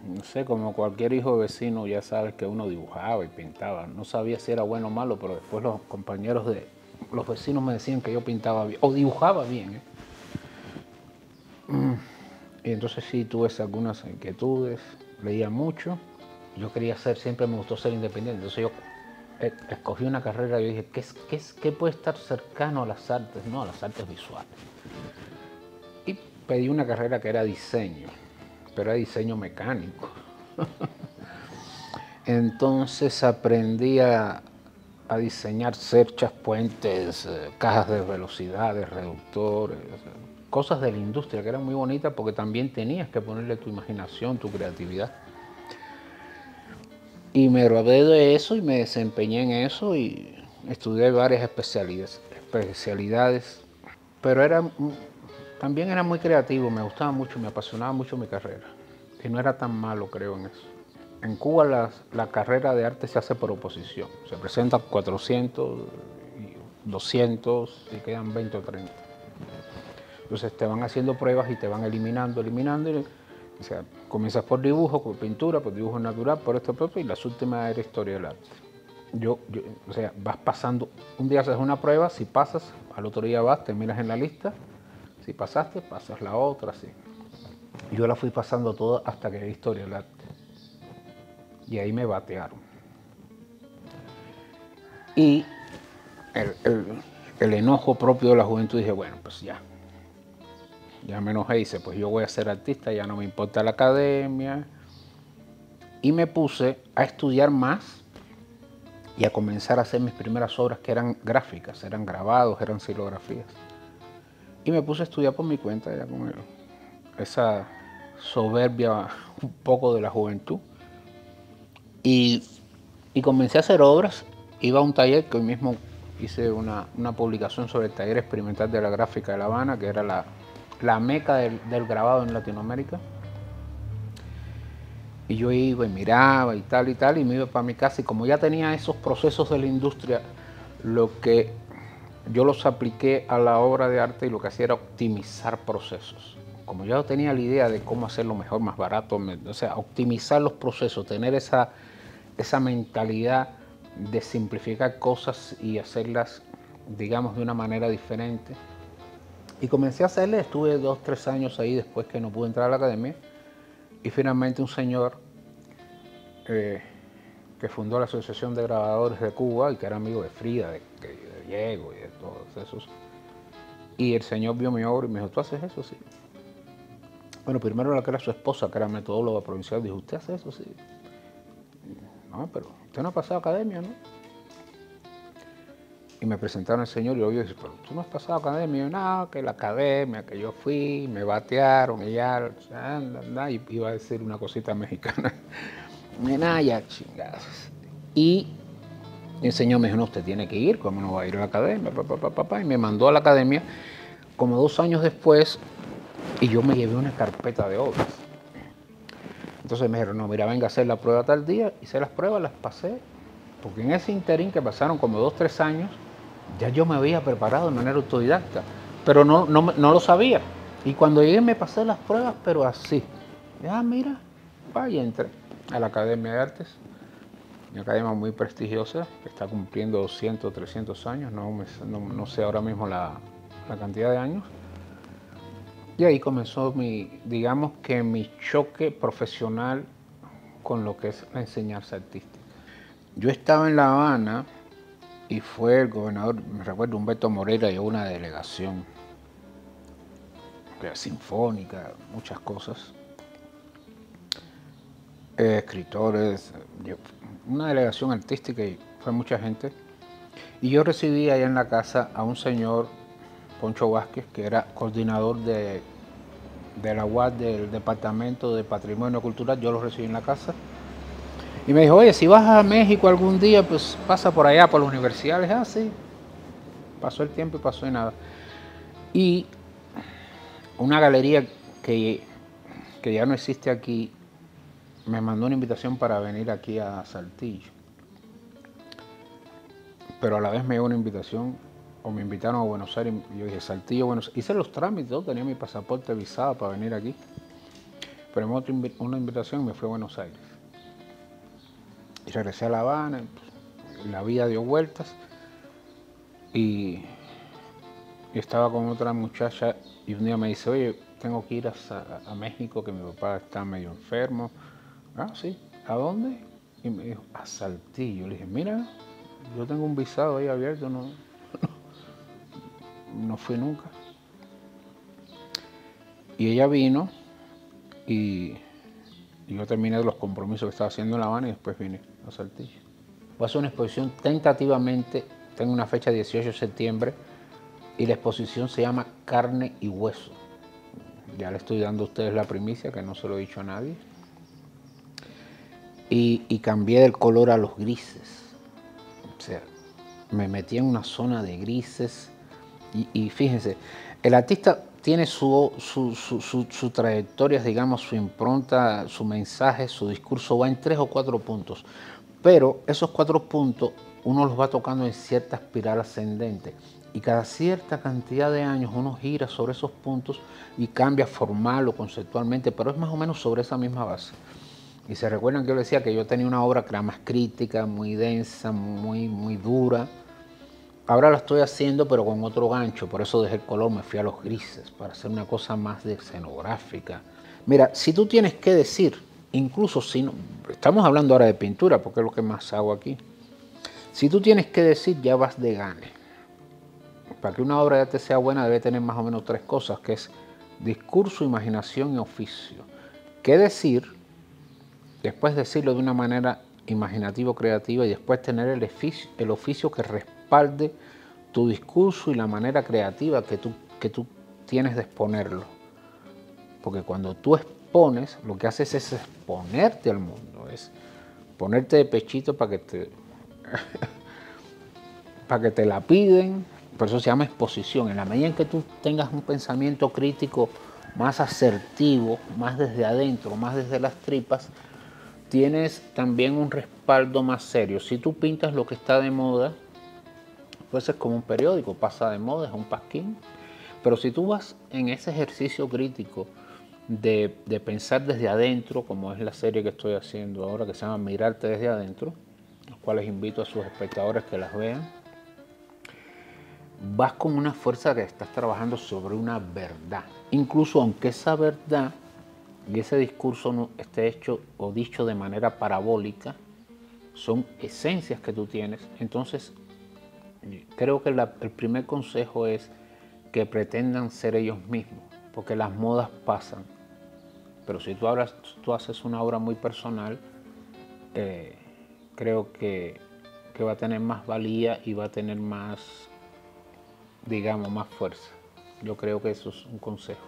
No sé, como cualquier hijo de vecino, ya sabes que uno dibujaba y pintaba. No sabía si era bueno o malo, pero después los compañeros de los vecinos me decían que yo pintaba bien, o dibujaba bien, ¿eh? Y entonces sí tuve algunas inquietudes, leía mucho. Yo quería ser, siempre me gustó ser independiente. Entonces yo escogí una carrera y yo dije, ¿qué puede estar cercano a las artes? No, a las artes visuales. Y pedí una carrera que era diseño, pero era diseño mecánico. Entonces aprendí a diseñar cerchas, puentes, cajas de velocidades, reductores, cosas de la industria que eran muy bonitas porque también tenías que ponerle tu imaginación, tu creatividad. Y me gradué de eso y me desempeñé en eso y estudié varias especialidades, pero también era muy creativo, me gustaba mucho, me apasionaba mucho mi carrera y no era tan malo, creo, en eso. En Cuba la carrera de arte se hace por oposición, se presentan 400, 200 y quedan 20 o 30. Entonces te van haciendo pruebas y te van eliminando. O sea, comienzas por dibujo, por pintura, por dibujo natural, por esto propio, y las últimas era historia del arte. O sea, vas pasando, un día haces una prueba, si pasas, al otro día vas, te miras en la lista, si pasaste, pasas la otra, así. Yo la fui pasando toda hasta que era historia del arte. Y ahí me batearon. Y el enojo propio de la juventud, dije, bueno, pues ya me enojé y dice, pues yo voy a ser artista, ya no me importa la academia. Y me puse a estudiar más y a comenzar a hacer mis primeras obras que eran gráficas, eran grabados, eran xilografías. Y me puse a estudiar por mi cuenta ya con esa soberbia un poco de la juventud. Y comencé a hacer obras, iba a un taller que hoy mismo hice una publicación sobre el taller experimental de la gráfica de La Habana, que era la meca del grabado en Latinoamérica. Y yo iba y miraba y tal, y me iba para mi casa. Y como ya tenía esos procesos de la industria, lo que yo los apliqué a la obra de arte y lo que hacía era optimizar procesos. Como ya tenía la idea de cómo hacerlo mejor, más barato, o sea, optimizar los procesos, tener esa mentalidad de simplificar cosas y hacerlas, digamos, de una manera diferente. Y comencé a hacerle, estuve 2 o 3 años ahí después que no pude entrar a la academia. Y finalmente un señor que fundó la Asociación de Grabadores de Cuba y que era amigo de Frida, de Diego y de todos esos. Y el señor vio mi obra y me dijo, ¿tú haces eso? Sí. Bueno, primero la que era su esposa, que era metodóloga provincial, dijo, ¿usted hace eso? Sí. No, pero usted no ha pasado academia, ¿no? Y me presentaron al señor y yo dije, pero tú no has pasado academia. Y yo, no, que la academia, que yo fui, me batearon y ya, anda, y iba a decir una cosita mexicana. Nada, ya chingados. Y el señor me dijo, no, usted tiene que ir, ¿cómo no va a ir a la academia? Y me mandó a la academia como 2 años después y yo me llevé una carpeta de obras. Entonces me dijeron, no, mira, venga a hacer la prueba tal día. Hice las pruebas, las pasé, porque en ese interín que pasaron como 2 o 3 años, ya yo me había preparado de manera autodidacta, pero no lo sabía. Y cuando llegué me pasé las pruebas, pero así. Ya, mira, vaya, entré a la Academia de Artes, una academia muy prestigiosa, que está cumpliendo 200, 300 años, no sé ahora mismo la cantidad de años. Y ahí comenzó digamos que mi choque profesional con lo que es la enseñanza artística. Yo estaba en La Habana y fue el gobernador, me recuerdo, Humberto Moreira, llevó una delegación sinfónica, muchas cosas, escritores, una delegación artística y fue mucha gente. Y yo recibí allá en la casa a un señor, Poncho Vázquez, que era coordinador de la UAD del Departamento de Patrimonio Cultural. Yo lo recibí en la casa. Y me dijo, oye, si vas a México algún día, pues pasa por allá, por la universidad. Le dije, ah, sí. Pasó el tiempo y pasó y nada. Y una galería que ya no existe aquí, me mandó una invitación para venir aquí a Saltillo. Pero a la vez me llegó una invitación, o me invitaron a Buenos Aires, y yo dije, Saltillo, Buenos Aires. Hice los trámites, todo, tenía mi pasaporte visado para venir aquí. Pero me dio una invitación y me fui a Buenos Aires. Y regresé a La Habana, y la vida dio vueltas. Y estaba con otra muchacha y un día me dice, oye, tengo que ir a México, que mi papá está medio enfermo. Ah, sí, ¿a dónde? Y me dijo, a Saltillo. Le dije, mira, yo tengo un visado ahí abierto, no fui nunca. Y ella vino y yo terminé los compromisos que estaba haciendo en La Habana y después vine a Saltillo. Voy a hacer una exposición tentativamente, tengo una fecha 18 de septiembre y la exposición se llama Carne y Hueso. Ya le estoy dando a ustedes la primicia, que no se lo he dicho a nadie. Y cambié del color a los grises. O sea, me metí en una zona de grises y fíjense, el artista tiene su trayectoria, digamos, su impronta, su mensaje, su discurso va en 3 o 4 puntos. Pero esos 4 puntos uno los va tocando en cierta espiral ascendente y cada cierta cantidad de años uno gira sobre esos puntos y cambia formal o conceptualmente, pero es más o menos sobre esa misma base. Y se recuerdan que yo les decía que yo tenía una obra que era más crítica, muy densa, muy dura. Ahora la estoy haciendo pero con otro gancho, por eso dejé el color, me fui a los grises, para hacer una cosa más de escenográfica. Mira, si tú tienes que decir, incluso si no, estamos hablando ahora de pintura, porque es lo que más hago aquí. Si tú tienes que decir, ya vas de gane. Para que una obra de arte sea buena debe tener más o menos 3 cosas, que es discurso, imaginación y oficio. ¿Qué decir? Después decirlo de una manera imaginativa, creativa, y después tener el oficio que respalde tu discurso y la manera creativa que tú tienes de exponerlo. Porque cuando tú expones, lo que haces es exponerte al mundo, es ponerte de pechito para que te la piden. Por eso se llama exposición. En la medida en que tú tengas un pensamiento crítico más asertivo, más desde adentro, más desde las tripas, tienes también un respaldo más serio. Si tú pintas lo que está de moda, pues es como un periódico, pasa de moda, es un pasquín. Pero si tú vas en ese ejercicio crítico de pensar desde adentro, como es la serie que estoy haciendo ahora, que se llama Mirarte desde adentro, los cuales invito a sus espectadores que las vean, vas con una fuerza que estás trabajando sobre una verdad. Incluso aunque esa verdad y ese discurso no esté hecho o dicho de manera parabólica, son esencias que tú tienes. Entonces, creo que el primer consejo es que pretendan ser ellos mismos, porque las modas pasan. Pero si tú haces una obra muy personal, creo que va a tener más valía y va a tener más, digamos, más fuerza. Yo creo que eso es un consejo.